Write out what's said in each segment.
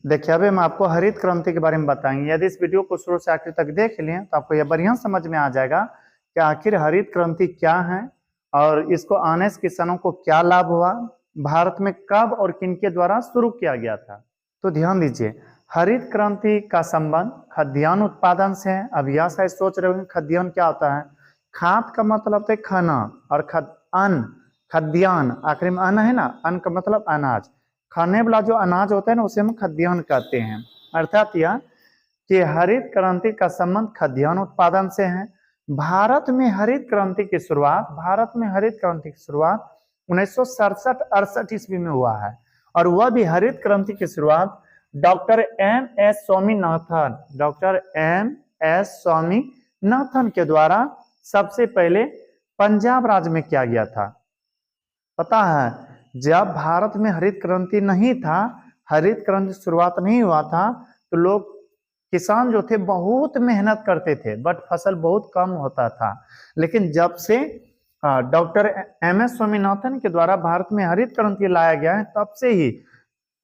देखिए अभी हम आपको हरित क्रांति के बारे में बताएंगे। यदि इस वीडियो को शुरू से आखिर तक देख लें तो आपको यह बढ़िया समझ में आ जाएगा कि आखिर हरित क्रांति क्या है और इसको आने से किसानों को क्या लाभ हुआ, भारत में कब और किनके द्वारा शुरू किया गया था। तो ध्यान दीजिए, हरित क्रांति का संबंध खाद्यान्न उत्पादन से है। अब यह शायद सोच रहे होंगे खाद्यान्न क्या होता है। खाद का मतलब होता है खाना और अन्न, खाद्यान्न आखिर में अन्न है ना, अन्न का मतलब अनाज। खाने वाला जो अनाज होता है ना उसे हम खाद्यान्न कहते हैं। अर्थात यह कि हरित क्रांति का संबंध खाद्यान्न उत्पादन से है। भारत में हरित क्रांति की शुरुआत 1967-68 ईस्वी में हुआ है और वह भी हरित क्रांति की शुरुआत डॉक्टर एम एस स्वामीनाथन के द्वारा सबसे पहले पंजाब राज्य में किया गया था। पता है, जब भारत में हरित क्रांति नहीं था, हरित क्रांति शुरुआत नहीं हुआ था, तो लोग किसान जो थे बहुत मेहनत करते थे बट फसल बहुत कम होता था। लेकिन जब से डॉक्टर एम एस स्वामीनाथन के द्वारा भारत में हरित क्रांति लाया गया है, तब से ही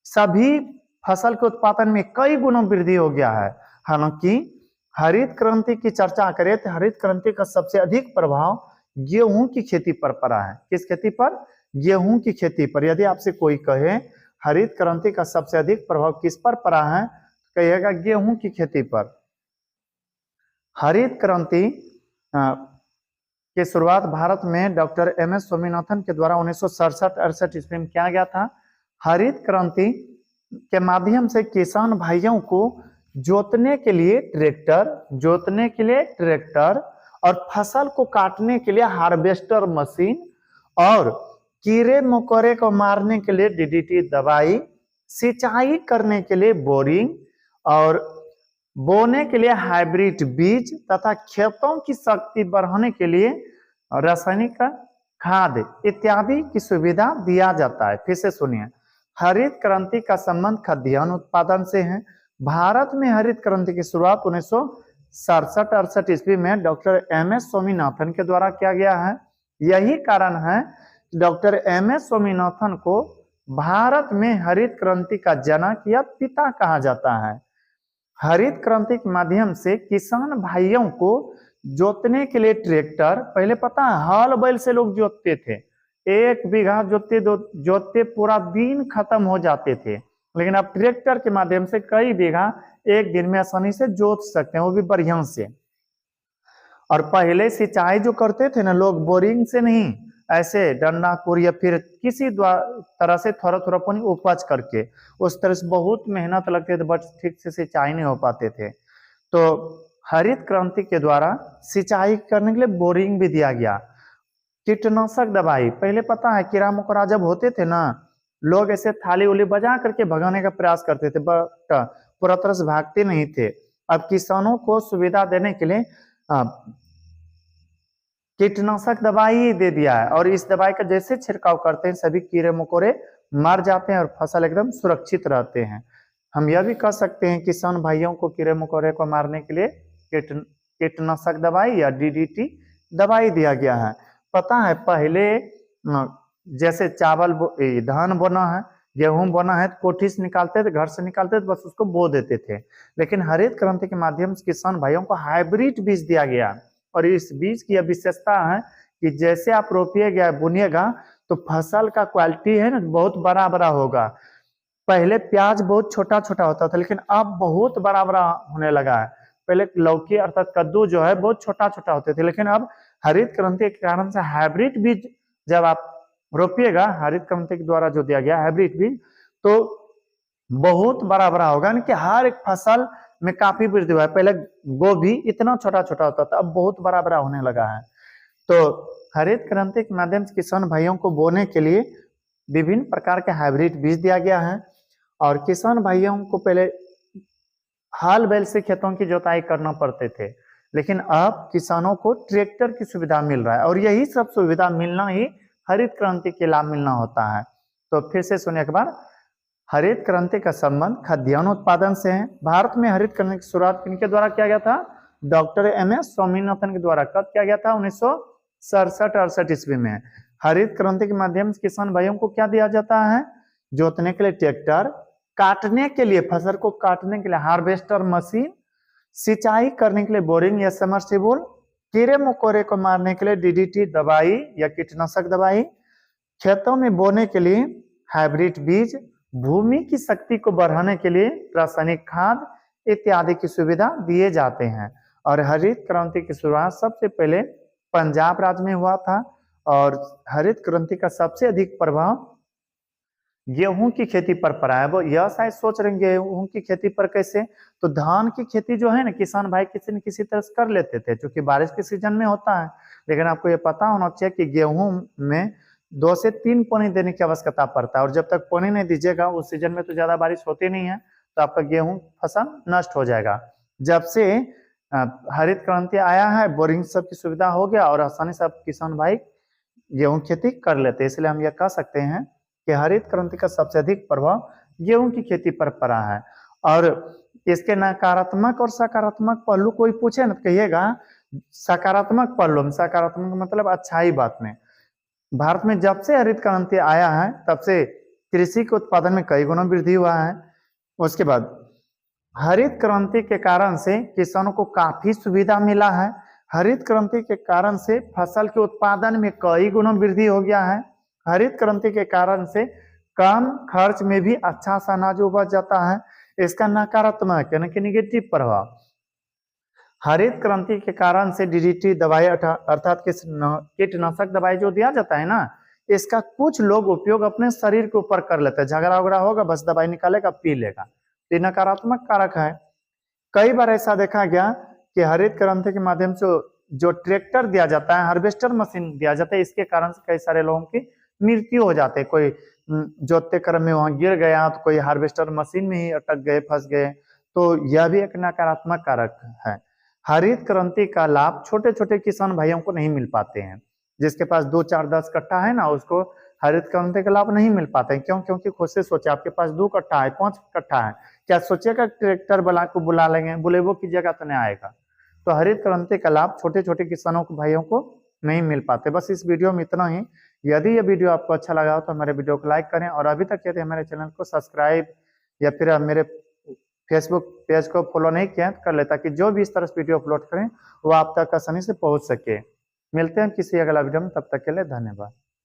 सभी फसल के उत्पादन में कई गुना वृद्धि हो गया है। हालांकि हरित क्रांति की चर्चा करें तो हरित क्रांति का सबसे अधिक प्रभाव गेहूं की खेती पर पड़ा है। किस खेती पर? गेहूं की खेती पर। यदि आपसे कोई कहे हरित क्रांति का सबसे अधिक प्रभाव किस पर पड़ा है, तो कहिएगा गेहूं की खेती पर। हरित क्रांति की शुरुआत भारत में डॉक्टर एम एस स्वामीनाथन के द्वारा 1967-68 ईस्वी में किया गया था। हरित क्रांति के माध्यम से किसान भाइयों को जोतने के लिए ट्रैक्टर और फसल को काटने के लिए हार्वेस्टर मशीन और कीड़े मकोड़े को मारने के लिए डीडीटी दवाई, सिंचाई करने के लिए बोरिंग और बोने के लिए हाइब्रिड बीज तथा खेतों की शक्ति बढ़ाने के लिए रासायनिक खाद इत्यादि की सुविधा दिया जाता है। फिर से सुनिए, हरित क्रांति का संबंध खाद्यान्न उत्पादन से है। भारत में हरित क्रांति की शुरुआत 1967-68 ईस्वी में डॉक्टर एम एस स्वामीनाथन के द्वारा किया गया है। यही कारण है डॉक्टर एम एस स्वामीनाथन को भारत में हरित क्रांति का जनक या पिता कहा जाता है। हरित क्रांति के माध्यम से किसान भाइयों को जोतने के लिए ट्रैक्टर, पहले पता है हल बैल से लोग जोतते थे, 1 बीघा जोतते पूरा दिन खत्म हो जाते थे। लेकिन अब ट्रैक्टर के माध्यम से कई बीघा एक दिन में आसानी से जोत सकते हैं, वो भी बढ़िया से। और पहले सिंचाई जो करते थे ना लोग, बोरिंग से नहीं, ऐसे डंडा कोर या फिर किसी तरह से थोड़ा थोड़ा पानी उपज करके, उस तरह से बहुत मेहनत लगते थे बट ठीक से सिंचाई नहीं हो पाते थे। तो हरित क्रांति के द्वारा सिंचाई करने के लिए बोरिंग भी दिया गया। कीटनाशक दवाई, पहले पता है कीड़ा मकोड़ा जब होते थे ना, लोग ऐसे थाली उली बजा करके भगाने का प्रयास करते थे बट पूरा तरह से भागते नहीं थे। अब किसानों को सुविधा देने के लिए कीटनाशक दवाई दे दिया है और इस दवाई का जैसे छिड़काव करते हैं सभी कीड़े मकोड़े मर जाते हैं और फसल एकदम सुरक्षित रहते हैं। हम यह भी कह सकते हैं किसान भाइयों को कीड़े मकोड़े को मारने के लिए कीटनाशक दवाई या डीडीटी दवाई दिया गया है। पता है पहले जैसे चावल धान बोना है, गेहूं बोना है तो कोठी से निकालते थे, घर से निकालते थे, बस उसको बो देते थे। लेकिन हरित क्रांति के माध्यम से किसान भाइयों को हाइब्रिड बीज दिया गया और इस बीज की यह विशेषता है कि जैसे आप रोपिएगा बुनिएगा तो फसल का क्वालिटी है ना बहुत बड़ा बड़ा होगा। पहले प्याज बहुत छोटा छोटा होता था लेकिन अब बहुत बड़ा बड़ा होने लगा है। पहले लौकी अर्थात कद्दू जो है बहुत छोटा छोटा होते थे, लेकिन अब हरित क्रांति के कारण से हाइब्रिड बीज जब आप रोपिएगा, हरित क्रांति के द्वारा जो दिया गया हाइब्रिड बीज, तो बहुत बड़ा बड़ा होगा, यानी कि हर एक फसल में काफी वृद्धि हुआ है। पहले गोभी इतना छोटा छोटा होता था, अब बहुत बड़ा बड़ा होने लगा है। तो हरित क्रांति के माध्यम से किसान भाइयों को बोने के लिए विभिन्न प्रकार के हाइब्रिड बीज दिया गया है और किसान भाइयों को पहले हल बैल से खेतों की जोताई करना पड़ते थे, लेकिन अब किसानों को ट्रैक्टर की सुविधा मिल रहा है और यही सब सुविधा मिलना ही हरित क्रांति के लाभ मिलना होता है। तो फिर से सुनिए एक बार, हरित क्रांति का संबंध खाद्यान्न उत्पादन से है। भारत में हरित क्रांति की शुरुआत किनके द्वारा किया गया था? डॉक्टर एम एस स्वामीनाथन के द्वारा। कब किया गया था? 1967-68 ईस्वी में। हरित क्रांति के माध्यम से किसान भाइयों को क्या दिया जाता है? जोतने के लिए ट्रैक्टर, काटने के लिए, फसल को काटने के लिए हार्वेस्टर मशीन, सिंचाई करने के लिए बोरिंग या समरसेबुल, कीड़े मकोड़े को मारने के लिए डीडीटी दवाई या कीटनाशक दवाई, खेतों में बोने के लिए हाइब्रिड बीज, भूमि की शक्ति को बढ़ाने के लिए रासायनिक खाद इत्यादि की सुविधा दिए जाते हैं। और हरित क्रांति की शुरुआत सबसे पहले पंजाब राज्य में हुआ था और हरित क्रांति का सबसे अधिक प्रभाव गेहूं की खेती पर पड़ा है। वो यह शायद सोच रहे हैं गेहूं की खेती पर कैसे, तो धान की खेती जो है ना किसान भाई किसी न किसी तरह से कर लेते थे क्योंकि बारिश के सीजन में होता है। लेकिन आपको ये पता होना चाहिए कि गेहूं में 2 से 3 पानी देने की आवश्यकता पड़ता है और जब तक पानी नहीं दीजिएगा उस सीजन में तो ज्यादा बारिश होती नहीं है तो आपका गेहूं फसल नष्ट हो जाएगा। जब से हरित क्रांति आया है बोरिंग सब की सुविधा हो गया और आसानी से आप किसान भाई गेहूं खेती कर लेते हैं। इसलिए हम यह कह सकते हैं कि हरित क्रांति का सबसे अधिक प्रभाव गेहूं की खेती पर पड़ा है। और इसके नकारात्मक और सकारात्मक पहलू कोई पूछे ना कहिएगा सकारात्मक पहलू में, सकारात्मक मतलब अच्छाई बात में, भारत में जब से हरित क्रांति आया है तब से कृषि के उत्पादन में कई गुना वृद्धि हुआ है। उसके बाद हरित क्रांति के कारण से किसानों को काफी सुविधा मिला है। हरित क्रांति के कारण से फसल के उत्पादन में कई गुना वृद्धि हो गया है। हरित क्रांति के कारण से कम खर्च में भी अच्छा सा अनाज उपज जाता है। इसका नकारात्मक यानी कि निगेटिव प्रभाव, हरित क्रांति के कारण से डीडीटी दवाई अर्थात कीटनाशक दवाई जो दिया जाता है ना, इसका कुछ लोग उपयोग अपने शरीर के ऊपर कर लेते हैं। झगड़ा उगड़ा होगा बस दवाई निकालेगा पी लेगा, ये नकारात्मक कारक है। कई बार ऐसा देखा गया कि हरित क्रांति के माध्यम से जो ट्रैक्टर दिया जाता है, हार्वेस्टर मशीन दिया जाता है, इसके कारण से कई सारे लोगों की मृत्यु हो जाते है। कोई जोतते क्रम में वहां गिर गया तो कोई हार्वेस्टर मशीन में ही अटक गए, फंस गए, तो यह भी एक नकारात्मक कारक है। हरित क्रांति का लाभ छोटे छोटे किसान भाइयों को नहीं मिल पाते हैं। जिसके पास 2, 4, 10 कट्ठा है ना उसको हरित क्रांति का लाभ नहीं मिल पाते हैं। क्यों? क्योंकि खुद से सोचे आपके पास 2 कट्ठा है, 5 कट्ठा है, क्या सोचेगा ट्रैक्टर वाला को बुला लेंगे, बोले वो की जगह तो नहीं आएगा। तो हरित क्रांति का लाभ छोटे छोटे किसानों को भाइयों को नहीं मिल पाते। बस इस वीडियो में इतना ही। यदि ये वीडियो आपको अच्छा लगा हो तो हमारे वीडियो को लाइक करें और अभी तक यदि हमारे चैनल को सब्सक्राइब या फिर मेरे फेसबुक पेज को फॉलो नहीं किया कर ले ताकि जो भी इस तरह से वीडियो अपलोड करें वो आप तक आसानी से पहुंच सके। मिलते हैं किसी अगला वीडियो में, तब तक के लिए धन्यवाद।